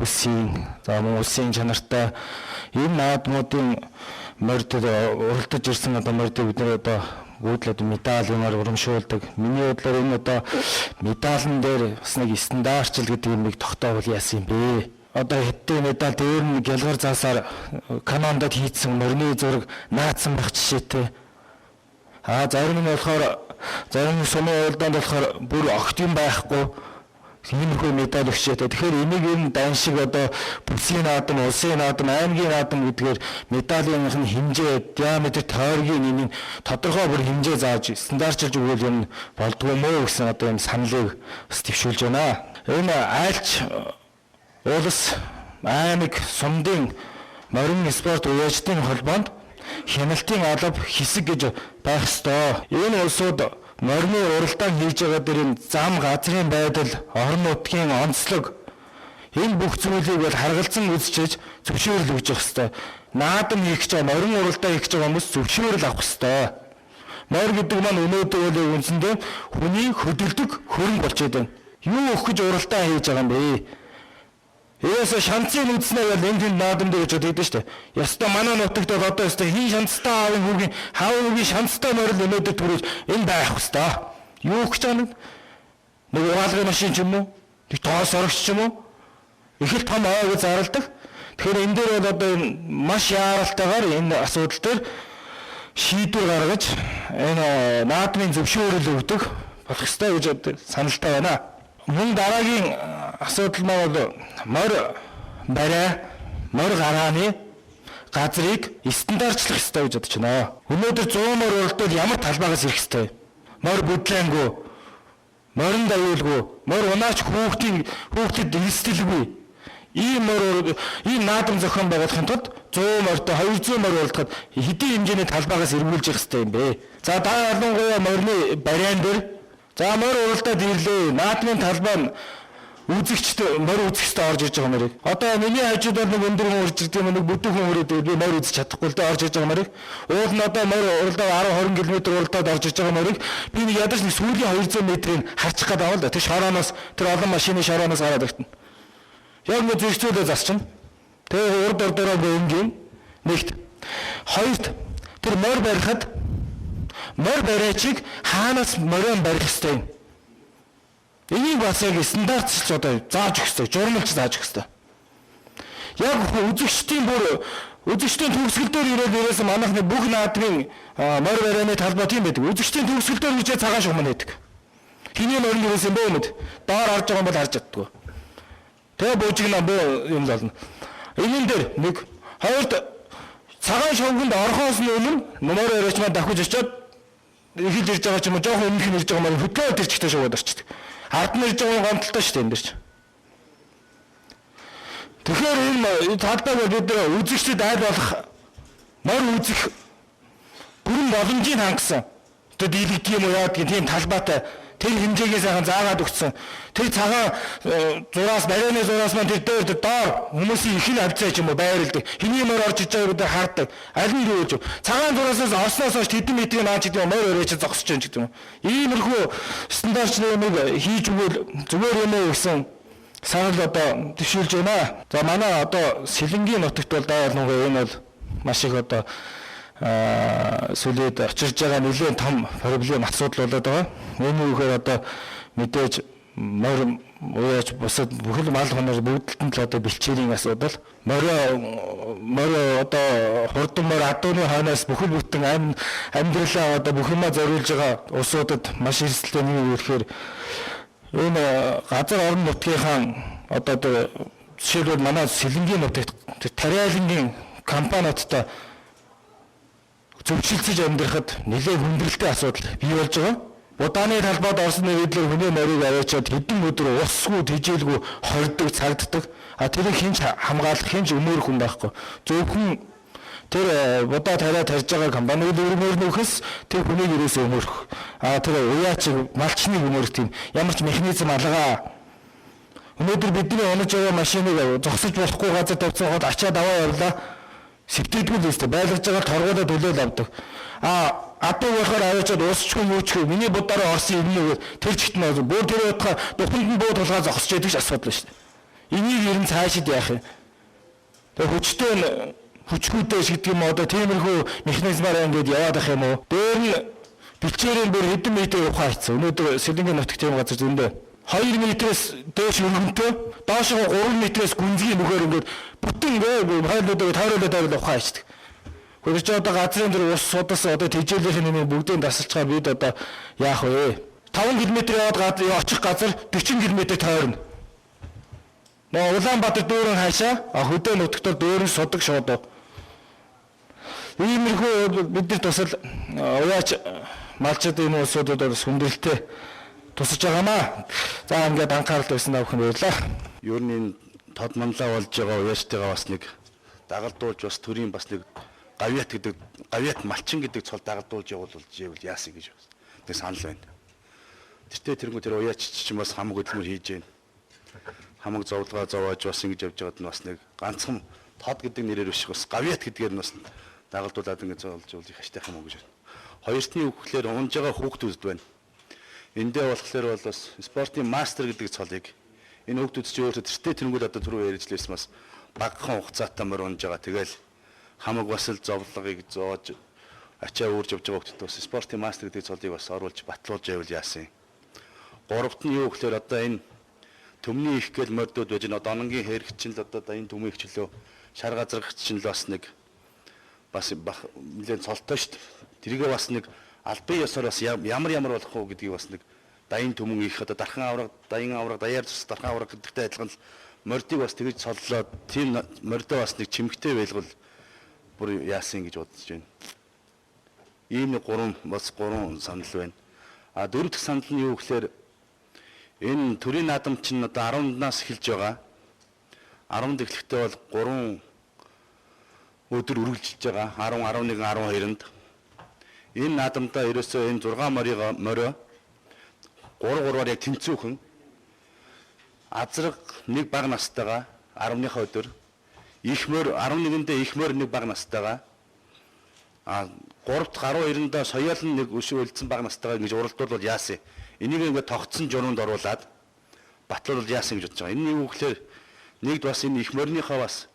улсын за мөн улсын чанартай энэ наадмуудын морьд уралдаж ирсэн одоо морьд бид нэр одоо гүйдлээд медалинаар урамшуулдаг. Миний бодлоор энэ одоо медалн дээр бас нэг стандартчил гэдэг юм нэг тогтоовол яасан юм бэ? Одоо хэдтэй медаль дээр нь гялгар заасаар канондод хийцэн морины зураг наадсан байх жишээтэй. Зарим нь болохоор зарим сумын уралдаанд болохоор бүр огт юм байхгүй. Иймэрхүү медаль өгчээтэй. Тэгэхээр энийг энэ дан шиг одоо бүсийн наадам, улсын наадам, аймгийн наадам гэдгээр медалийн хэмжээ, диаметр, тойргийн энэ тодорхой бүр хэмжээ зааж стандартчилж өгвөл юм болдгоо мөө гэсэн одоо юм саналыг бас төвшүүлж байна. Энэ айлч улс аймаг сумдын морин спорт уяажтын холбоонд хяналтын алба хэсэг гэж байх ёстой. Энэ улсууд морины уралдаан хийж байгаа дээр энэ зам газрын байдал, орон нутгийн онцлог энэ бүх зүйлийг бол харгалзан үзчихэж зөвшөөрөл өгж явах ёстой. Наадам хийх гэж байгаа, морин уралдаан хийх гэж байгаа хүмүүс зөвшөөрөл авах ёстой. Морь гэдэг маань өнөөдөр бол үндсэндээ хүний хөдөлдөг хөрөнгө болчиход байна. Юу өгөх гэж уралдаан хийж байгаа юм бэ? Яасан шанцын үдснээ бол энэ наадам дээр гэж боддог шүү дээ. Ястаа манай нутагт бол одоо ястаа хин шанцтай аавын хүүгийн хаавын шанцтай морил өнөөдөр төрөж энэ байх хэвээр. Юу гэж байгаа нэг угаалгын машин ч юм уу? Нэг тоос орогч ч юм уу? Их л том ойг зарладаг. Тэгэхээр энэ дээр бол одоо маш яаралтайгаар энэ асуудал дээр шийдвэр гаргаж энэ наадмын зөвшөөрөл өгдөг болох ёстой гэж саналтай байна. Мөн дараагийн асуудал нь бол морь барай, морь гарааны газрыг стандартчлах ёстой гэж бодож байна. Өнөөдөр 100 морь уралдаад ямар талбайгаас ирэх ёстой? Морь бүдлээнгүй, морин даюулгүй, морь унаач хүүхдэд эрсдэлгүй. Ийм наадам зохион байгуулахын тулд 100 морьтой 200 морь уралдахад хэдийн хэмжээний талбайгаас эргүүлж явах ёстой юм бэ? За та ялангуяа морины барайн дээр за морь уралдаад ирлээ. Наадмын талбай нь үзэгчд морь үзэхтэй орж ирж байгаа мөрийг. Одоо миний хажууд бол нэг өндөр хүн урж ирдэг юм, нэг бүдүүн хүн өрөөд би морь үзэж чадахгүй л дээ орж ирж байгаа мөрийг. Уул нь одоо морь уралдаад 10-20 км уралдаад орж ирж байгаа морийг би нэг ядаж нэг сүүлийн 200 м-ийг харчих гээд авал да. Тэр шорооноос тэр олон машины шорооноос гараад иртэн. Яг нэг зэрэгцүүлээ засчихна. Тэгээ урд урдаараа өнгийн нэгт. Хоёрт тэр морь барихад морь барайчийг хаанаас морион барих ёстой юм. Энийг бас яг стандартчилж одоо зааж өгөх ёстой, журмалж зааж өгөх ёстой. Яг үзэгчдийн төгсгөл дээр ирээд ерөөсөө манайхны бүх наадмын морь барайны талбай тийм байдаг. Үзэгчдийн төгсгөл дээр үжээ цагаан шугам нээдэг. Хиний морин гэсэн бөө мэд. Доор харж байгаа юм бол харж чаддгүй. Тэгээ буужигнаа бөө юм л болно. Энийн дээр нэг хоёрт цагаан шугамд орхоос нь өмнө морь барайч маань давхиж очиод ихэл ирж байгаа ч юм уу жоохон өмнөх нь ирж байгаа маань хөдлөө төрчихтэй шуугаад орчдөг. Ард нь ирж байгаа гомдолтой шүү дээ энэ дэр чинь. Тэгэхээр энэ талбайг бид үзэгчдэд айл болох морь үзэх бүрэн боломжийг хангасан. Одоо дийлэгдэх юм уу яа гэх тийм талбайтай тэр хэмжээгээ сайхан заагаад өгсөн. Тэр цагаан зураас барайны зураас маань тэр дээр доор хүмүүсийн их л авцаа ч юм уу байрлдаг. Хэний морь орж иж байгааг бид хардаг. Аль нь юу гэж цагаан зураасаас осноос хойш тэдэн метрийн наач гэдэг юм морь өрөөж зогсож байна гэдэг юм. Иймэрхүү стандартчлал нэг хийж өгвөл зүгээр юм уу гэсэн санал одоо төвшүүлж байна. За манай одоо Сэлэнгийн нутагт бол даавал нүгэ энэ бол маш их одоо сүлээд очирж байгаа нэлээд том проблем асуудал болоод байгаа. Энэ үгээр одоо мэдээж морь уяаж бусад бүхэл мал хоноор бүгдэлтэнд л одоо бэлчээрийн асуудал. Морь одоо хурдан морь адууны хойноос бүхэл бүтэн амьдралаа одоо бүх юмаа зориулж байгаа улсуудад маш эрсдэлтэй нэг үрэхээр энэ газар орон нутгийнхаа одоо жишээлбэл манай Сэлэнгийн нутагт тариалангийн компаниудтай зөвшөлтсөж амьдрахад нэлээд хүндрэлтэй асуудал бий болж байгаа. Удааны талбайд орсон нэгэдлэр хүний морийг аваачаад хэдэн өдөр усгүй, тэжээлгүй, хордог, цагддаг. Тэрийг хинч хамгаалах, хинч өмөрөх хүн байхгүй. Зөвхөн тэр будаа тариа тарьж байгаа компаниуд өөрөөр нөхөс тэр хүнийг ерөөсөө өмөрөх. Тэр уяачиг малчныг өмөрөх тийм ямар ч механизм алгаа. Өнөөдөр бидний унаж байгаа машиныг зогсож болохгүй газар тавьсан хол ачаад аваа явлаа. Сэвтэгдгүүл өстэй байлгаж байгаа торгуулаа төлөөл авдаг. Адуу болохоор аваачаад уусчгүй юучгүй миний будаараа орсон юм нэг тэр чигт нь бүр тэр утга духанд нь буу тулгаа зогсож яддаг ч асуудал шүү дээ. Энийг ер нь цаашид яах юм? Тэгээ хүчгүйтэй гэдэг юм одоо тиймэрхүү механизмаар ингээд яваад ах юм уу? Дээр нь бичээрээр бүр хэдэн метр ухаан хийсэн. Өнөөдөр Сэлэнгийн нутагт тийм газар зөндөө 2 метрээс дээш өргөнтэй, доошоо 3 метрээс гүнзгий мөхөр ингээд бүтэн ингээд хойлоодоо тойруулаад ухаан хийдэг. Гэхдээ ч одоо газрын дээр ус судас одоо тэжээлийнх нь бүгдийг дасалчгаа бид одоо яах вэ? 5 км яваад очих газар 40 км тойрно. Улаанбаатар дүүрэн хаашаа хөдөө нутагтар дүүрэн судаг шууд. Иймэрхүү бид нар тусал уяач малчид энэ улсуудад сүндрэлтэй тусаж байгаамаа. За ингээд анхаарал тавьсан авах нь баярлалаа. Ер нь энэ тод манлаа болж байгаа уяачтайгаа бас нэг дагалдуулж бас төрийн бас нэг гавьяат малчин гэдэг цол дагалдуулж явуул яасан гэж нэг санал байна. Тэр уяач чинь бас хамаг хөдөлмөр хийж байна. Хамаг зовлогоо зовоож бас ингэж явж байгаад нь бас нэг ганцхан тод гэдэг нэрээр биш бас гавьяат гэдгээр нь бас дагалдуулаад ингэ зовлж их хаштай юм уу гэж байна. Хоёртны үгээр унж байгаа хүүхдүүд байна. Эндээ болохоор бол бас спортын мастер гэдэг цолыг энэ хүүхдүүд ч өөрсдөө тэртээ тэрнгүүл одоо түрүү ярьжлээсэн бас багахан хугацаатай мөр унж байгаа. Тэгэл хамаг бас л зовлогыг зоож ачаа үүрж явж байгаа хүүхдүүд бас спортын мастер гэдэг цолыг бас оруулж батлуулж байвал яасан. Гуравт нь юу гэхээр одоо энэ төмний их гэл мордод байж энэ одоо ононгийн хэрэг чинь л одоо энэ төмийн хчлөө шар газаргч чинь л бас нэг бас нэлээд цолтой шүү дээ. Тэрийгээ бас нэг албан ёсоор бас ямар болох уу гэдгийг бас нэг дайн төмөн их одоо дархан авраг, дайн авраг, даяар цус дархан авраг гэдэгтэй адилхан л мордыг бас тэгж цоллоод тийм мордоо бас нэг чимхтэй байлгал бүр яасан гэж бодож байна. Ийм нэг гурван санал байна. А дөрөв дэх санал нь юу гэхээр энэ төрийн наадам чинь одоо 10-наас эхэлж байгаа. 10-нд эхлэхдээ бол 3 өдөр үргэлжилж байгаа. 10, 11, 12-нд. Энэ наадамдаа ерөөсөө энэ 6 морио 3-3-аар яг тэнцүүхэн азраг нэг бага настайгаа 10-ныхаа өдөр их морь 11-ндээ их морь нэг бага настайгаа 3-т 12-нд соёол нь нэг өшөө үлдсэн бага настайгаа ингэж уралдуулбал яасан. Энийг ингээд тогтсон журманд оруулаад батлуулж яасан гэж бодож байгаа. Энэ юу гэхээр нэгд бас энэ их морьныхаа бас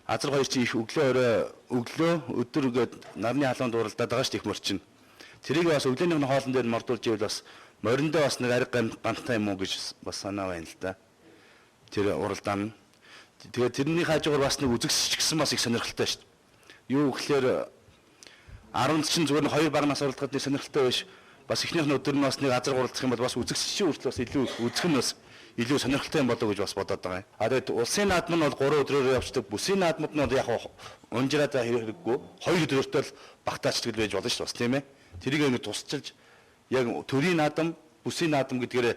азар хоёр чинь их өглөө өдөр ингээд нарны халуунд уралдаад байгаа шүү дээ их морь чинь. Тэрийг бас өглөөнийх нь хоолн дээр мордуулж ивэл бас мориндоо бас нэг ариг гантай юм уу гэж бас санаа байна л да. Тэр уралдаа нь. Тэгээд тэрний хажуугаар бас нэг үзэгсч гисэн бас их сонирхолтой шүү дээ. Юу гэхээр 10-нд чинь зүгээр нь 2 багнаас уралдахад нэг сонирхолтой биш. Бас эхнийх нь өдөр нь бас нэг азар уралдах юм бол бас үзэгсчийн хүртэл бас илүү үзэх нь бас илүү сонирхолтой юм болоо гэж бас бодоод байгаа юм. Тэгээд улсын наадам нь бол 3 өдрөөр явждаг. Бүсийн наадмууд нь бол яг унжираад хэрэггүй 2 өдөртөө л багтаачдаг байж болно шүү дээ бас тийм ээ. Тэрийг ингэ тусчилж яг төрийн наадам, бүсийн наадам гэдгээр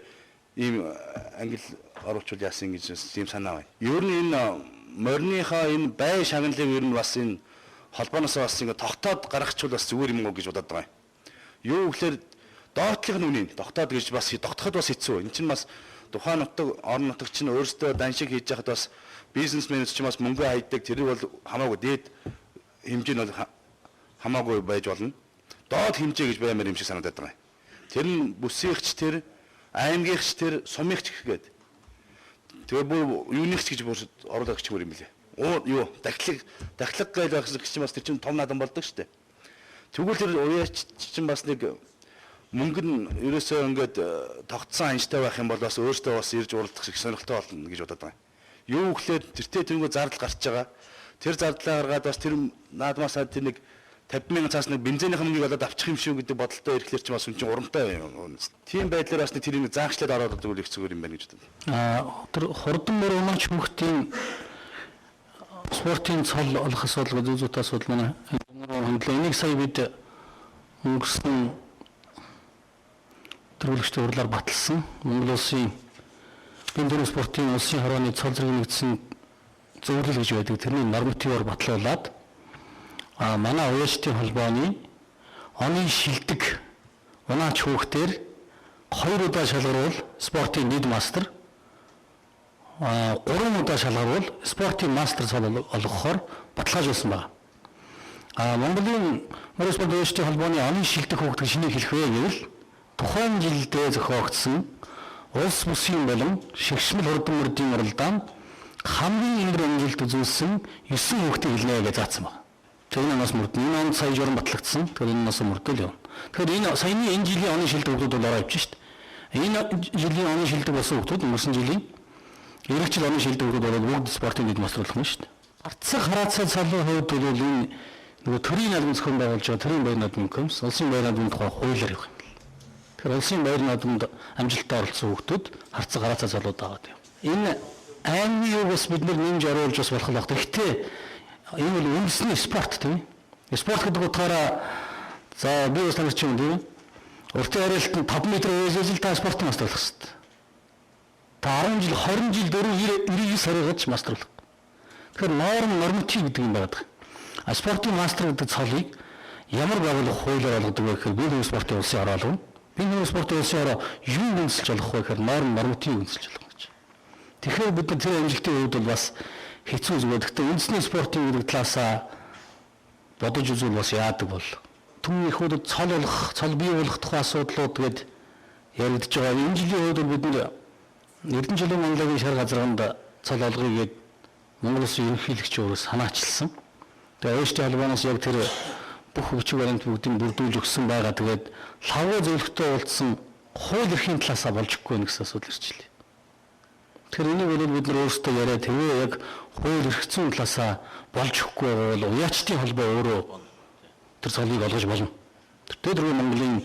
ийм ангил оруулчвал яасан гэж тийм санаа байна. Ер нь энэ морьныхаа энэ бай шагналыг ер нь бас энэ холбооноос бас ингэ тогтоод гаргахчвал бас зүгээр юм уу гэж бодоод байгаа юм. Юу гэхээр доотлох нь үнийн тогтоод гэж бас тогтоход бас хэцүү. Энэ чинь бас тухайн нутаг орон нутаг чинь өөрсдөө дан шиг хийж яхад бас бизнесмэнүүд чинь бас мөнгө хайдаг тэр бол хамаагүй дээд хэмжээ нь бол хамаагүй байж болно. Доод хэмжээ гэж баймаар юм шиг санагдаад байгаа юм. Тэр нь бүсийнхч тэр аймгийнхч тэр сумынхч гээд тэгээ бүр юунийхч гэж бүр оруулах гэж юм билээ. Юу дахлаг гэж байх чинь бас тэр чинь том наадам болдог шүү дээ. Тэгвэл тэр уяач чинь бас нэг мөнгө нь ерөөсөө ингээд тогтсон анжтай байх юм бол бас өөртөө бас ирж уралдах шиг сонирхолтой болно гэж бодоод байгаа юм. Юу гэхээр тэртээ тэрнгөө зардал гарч байгаа. Тэр зардлаа гаргаад бас тэр наадмаасаа тэр нэг 50,000 цаас нэг бензиний мөнгөийг олоод авчих юм шүү гэдэг бодолтой ирэхлээр ч бас үн чинь урамтай байна. Тийм байдлаар бас нэг тэрийг заагчлаад ороод үзвэл их зүгээр юм байна гэж боддог. Тэр хурдан мөр унаач хүүхдийн спортын цол олохос бол зүүзүүтээс бол манай хөндлөө энийг сая бид өнгөрсөн төрөлхтөөр урлаар баталсан. Монгол улсын бинтэн спортын улсын хорооны цол зэрэг нэгдсэн зөвлөл гэж байдаг. Тэрний нормативоор батлуулаад манай уяачтын холбооны оны шилдэг унаач хүүхдээр 2 удаа шалгаруул спортын нийт мастер 3 удаа шалгаруул спортын мастер цол олгохоор баталгаажуулсан байна. Монголын морь спорт уяачтын холбооны оны шилдэг хүүхд шинийг хэлэх вэ гэвэл тухайн жилдээ зохиогдсон улс бүсийн болон шигшмэл хурдан мөрдийн уралдаанд хамгийн өндөр амжилт үзүүлсэн 9 хүүхдийг илнэ гэж заасан байна. Тэр энэ оноос мөрдөн. Энэ онд сая журам батлагдсан. Тэгэхээр энэ оноос мөрдөл явна. Тэгэхээр энэ саяны энэ жилийн оны шилдэг хүүхдүүд бол ороо явж шít. Энэ жилийн оны шилдэг болсон хүүхдүүд өнгөрсөн жилийн эх жил оны шилдэг хүүхдүүд бол бүгд спортын дэд масруулах нь шít. Арцах хараацаа салын хувьд бол энэ нөгөө төрийн наадмын зохион байгуулж байгаа төрийн байр наадмын комисс улсын байр наадмын тухай хуулиар явах юм. Тэгэхээр улсын байр наадманд амжилттай оролцсон хүүхдүүд харцаг хараацаа залууд аваад яв. Энэ аймгийн юу бас бид нэмж оруулж бас болох байх. Гэхдээ энэ бол үндэсний спорт тийм. Спорт гэдэг утгаараа за би бас таньч юм тийм. Уртын харилцаанд 5 м уйлал та спортын мастерлах хэрэгтэй. Та 10 жил 20 жил 99 сарыгаж мастерлах. Тэгэхээр норматив гэдэг юм байна. А спортын мастер гэдэг цолыг ямар байгууллага хуулиар олгодог вэ гэхээр би спортын улсын ороо олгоно. Би спортын улсын ороо юу үнэлж болох вэ гэхээр норматив үнэлж болох гэж. Тэгэхээр бид тэр амжилтын үед бол бас хэцүү зүгээр. Гэхдээ үндэсний спортын гэдэг талаасаа бодож үзвэл бас яадаг бол түн их удаа цол бий болох тухай асуудлууд гээд яригдж байгаа. Энэ жилийн үед бид Эрдэнэчлийн Монголын шар газранд цол олгоё гээд Монгол Улсын ерөнхийлөгч өөрөөс санаачилсан. Тэгээ өөштэй холбооноос яг тэр бүх хүчиг баримт бүгдийг бүрдүүлж өгсөн байгаа. Тэгээд лавга зөвлөгтөө уулзсан хууль эрхийн талаасаа болж өгөхгүй нэг асуудал ирчихлээ. Тэгэхээр энийг бол бид нар өөрсдөө яриа тэгээ яг хууль эрх зүйн талаасаа болж өгөхгүй байгаа бол уяачтын холбоо өөрөө тэр цолыг олгож болно. Тэр дөрөв Монголын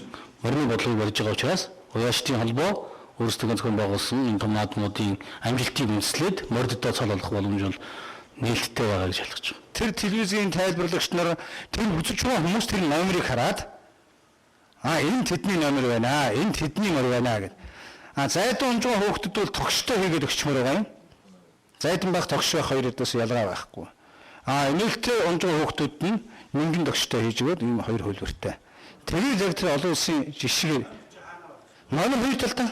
морины бодлогыг барьж байгаа учраас уяачтын холбоо өөрсдөө зохион байгуулсан энэ том наадмуудын амжилтыг үндэслээд мордтой цол олох боломж бол нээлттэй байгаа гэж ойлгож байна. Тэр телевизийн тайлбарлагч нар тэр үзэж байгаа хүмүүс тэр номерыг хараад энэ тэдний номер байна, энэ тэдний мөр байна гэдэг. Зайдан унж байгаа хүүхдүүд бол тогштой хийгээд өгчмөр байгаа юм. Зайдан байх тогш байх хоёроос ялгаа байхгүй. Эмээлтэй унж байгаа хүүхдүүд нь нингэн тогштой хийж өгөөд ийм хоёр хөлбөртэй. Тэгээд яг тэр олон улсын жишгээр номер хоёр талдаа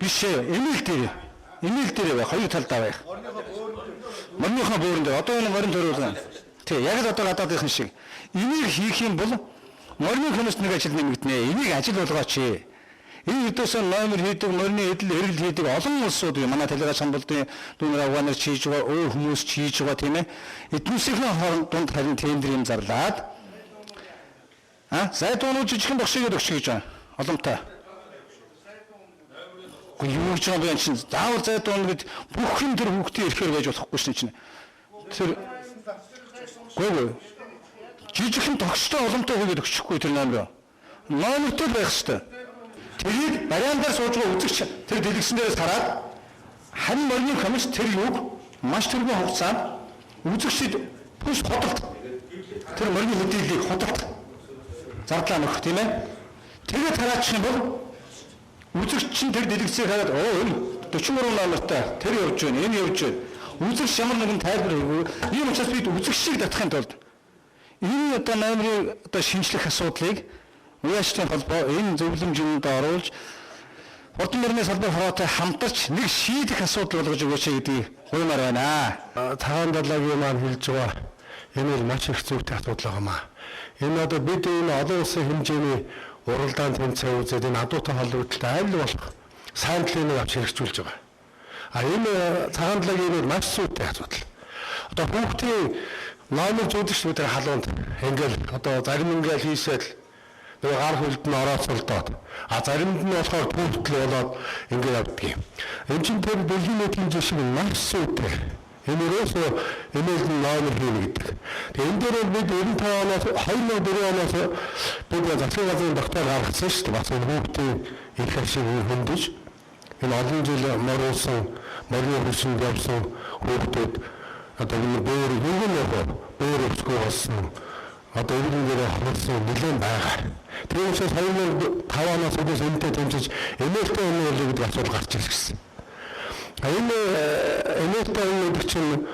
биш эмээл дээр байх хоёр талдаа байх. Морныхоо бөөрөн дээр одоо энэ морин төрүүлгэн. Тэг яг л одоо гадаадынхан шиг энийг хийх юм бол морины хүмүүст нэг ажил нэмэгдэнэ. Энийг ажил болгооч. Энэ үдээс номер хийдэг, морины эдэл хэрэгэл хийдэг олон улсууд юм. Манай талигаа Самбалдын дүүнэр авгаанаар хийж байгаа, өөр хүмүүс хийж байгаа тийм ээ. Эднийсийн хооронд дунд харин тендер юм зарлаад сайдуунууд жижигхэн багшигээд өгч гэж байна. Оломтой. Юу гэж байгаа юм чинь заавал зайдуун гэд бүхэн тэр хүүхдийн ирэхээр байж болохгүй шин чинь. Тэр гоо жижигхэн тогштой оломтой хийгээд өгчихгүй тэр номер. Номертэй байх хэвээр. Тэрийг бариандаар сууж байгаа үзэгч тэр дэлгэсэн дээрээс хараад харин морины комисс тэр юуг маш тэргүй хугацаанд үзэгчид бүс хотолт тэр морины мэдээллийг хотолт зардлаа нөх тийм ээ. Тэгээд хараачих юм бол үзэгч чинь тэр дэлгэцийг хараад энэ 43 номертай тэр явж байна, энэ явж байна. Үзэгч ямар нэгэн тайлбар өгөө. Ийм учраас бид үзэгчийг татахын тулд энэ одоо номерыг одоо шинжлэх асуудлыг уяачтын холбоо энэ зөвлөмжөнд оруулж хурдан мөрний салбар хороотой хамтарч нэг шийдэх асуудал болгож өгөөч гэдгийг хуймаар байна. Цагаан далайгийн маань хэлж байгаа энэ бол маш их зүйтэй асуудал байгаамаа. Энэ одоо бид энэ олон улсын хэмжээний уралдаан тэмцээн үзээд энэ адуутай холбогдлоо аль болох сайн талыг авч хэрэгжүүлж байгаа. Энэ цагаан далайгийн маш зүйтэй асуудал. Одоо хүүхдийн номер зүйдэгч бидний халуунд ингээл одоо зарим ингээл хийсэл нөгөө гар хөлд нь орооцолдоод заримд нь болохоор түүхтэл болоод ингээд явдгийг. Энэ чинь тэр бэлгийн нийтийн жишг маш зүйтэй. Энэ ерөөсөө эмээл нь номер хийнэ гэдэг. Тэгээ энэ дээр бид 95 оноос 2004 оноос бид засгийн газрын доктор гаргасан шүү дээ. Бас хүүхдийн их ашиг хөндөж энэ олон жил морьсон, морины хөрсөнд явсан хүүхдүүд одоо энэ бөөр өсгөө болсон. Одоо энэ дээр хөрсөн нэлээд байгаа. Тэр учраас 2005 оноос үдээс энэтэй тэмцэж эмээлтэй өнөө гэдэг асуудал гарч ирсэн. Энэ эмээлтэй өнөө гэдэг чинь